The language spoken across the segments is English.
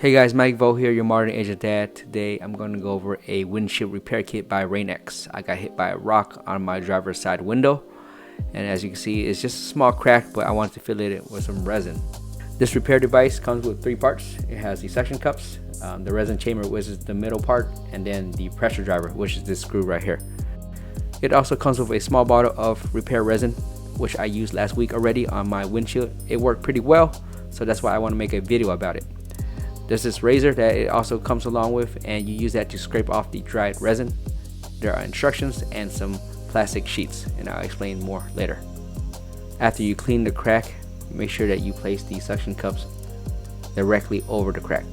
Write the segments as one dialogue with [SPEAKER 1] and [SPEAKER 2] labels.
[SPEAKER 1] Hey guys, Mike Vo here, your modern Asian dad. Today I'm going to go over a windshield repair kit by Rain-X. I got hit by a rock on my driver's side window, and as you can see, it's just a small crack, but I wanted to fill it with some resin. This repair device comes with 3 parts. It has the suction cups, the resin chamber, which is the middle part, and then the pressure driver, which is this screw right here. It also comes with a small bottle of repair resin, which I used last week already on my windshield. It worked pretty well, so that's why I want to make a video about it. There's this razor that it also comes along with, and you use that to scrape off the dried resin. There are instructions and some plastic sheets, and I'll explain more later. After you clean the crack, make sure that you place the suction cups directly over the crack.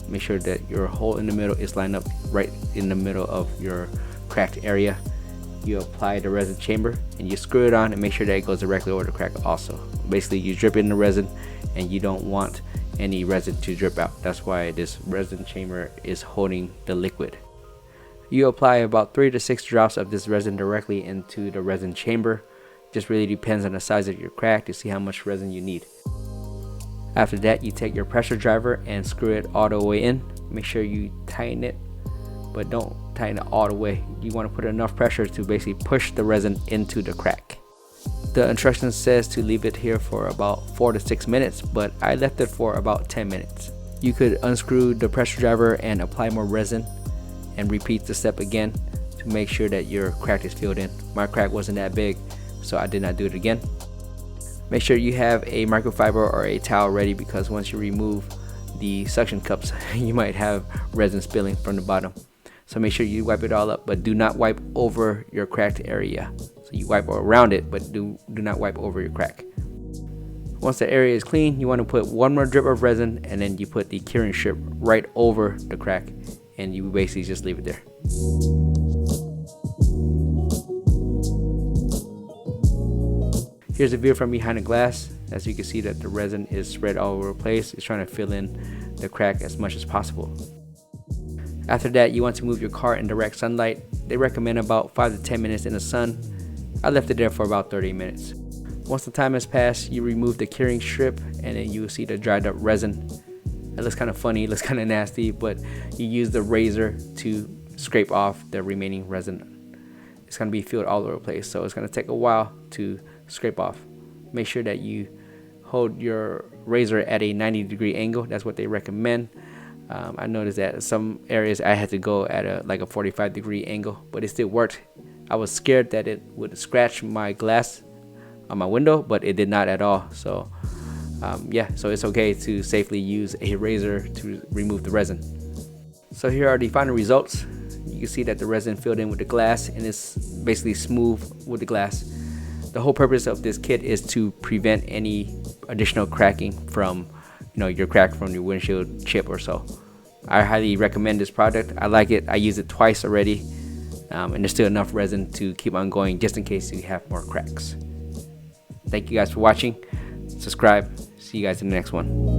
[SPEAKER 1] Make sure that your hole in the middle is lined up right in the middle of your cracked area. You apply the resin chamber and you screw it on and make sure that it goes directly over the crack also. Basically, you drip in the resin and you don't want any resin to drip out. That's why this resin chamber is holding the liquid. You apply about 3 to 6 drops of this resin directly into the resin chamber. Just really depends on the size of your crack to see how much resin you need. After that, you take your pressure driver and screw it all the way in. Make sure you tighten it, but don't tighten it all the way. You want to put enough pressure to basically push the resin into the crack. The instruction says to leave it here for about 4 to 6 minutes, but I left it for about 10 minutes. You could unscrew the pressure driver and apply more resin and repeat the step again to make sure that your crack is filled in. My crack wasn't that big, so I did not do it again. Make sure you have a microfiber or a towel ready, because once you remove the suction cups, you might have resin spilling from the bottom. So make sure you wipe it all up, but do not wipe over your cracked area. So you wipe around it, but do not wipe over your crack. Once the area is clean, you want to put one more drip of resin, and then you put the curing strip right over the crack, and you basically just leave it there. Here's a view from behind the glass. As you can see that the resin is spread all over the place. It's trying to fill in the crack as much as possible. After that, you want to move your car in direct sunlight. They recommend about 5 to 10 minutes in the sun. I left it there for about 30 minutes. Once the time has passed, you remove the curing strip, and then you will see the dried up resin. It looks kind of funny, it looks kind of nasty, but you use the razor to scrape off the remaining resin. It's going to be filled all over the place, so it's going to take a while to scrape off. Make sure that you hold your razor at a 90-degree angle. That's what they recommend. I noticed that in some areas I had to go at a 45-degree angle, but it still worked. I was scared that it would scratch my glass on my window, but it did not at all. So so it's okay to safely use a razor to remove the resin. So here are the final results. You can see that the resin filled in with the glass, and it's basically smooth with the glass. The whole purpose of this kit is to prevent any additional cracking from your crack from your windshield chip or so. I highly recommend this product. I like it. I used it twice already, and there's still enough resin to keep on going just in case you have more cracks. Thank you guys for watching. Subscribe. See you guys in the next one.